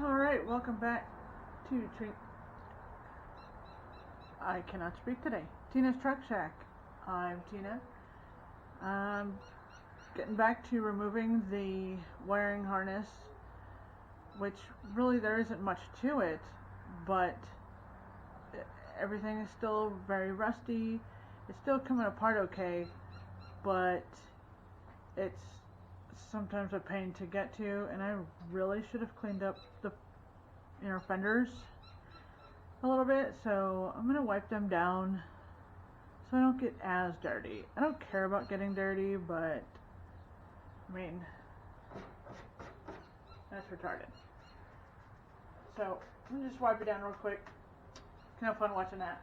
Alright, welcome back to I cannot speak today. Tina's Truck Shack. I'm Tina. I'm getting back to removing the wiring harness, which really there isn't much to it, but everything is still very rusty. It's still coming apart okay, but it's sometimes a pain to get to, and I really should have cleaned up the inner fenders a little bit, so I'm gonna wipe them down so I don't get as dirty. I don't care about getting dirty, but I mean, that's retarded. So I'm gonna just wipe it down real quick. Can have fun watching that.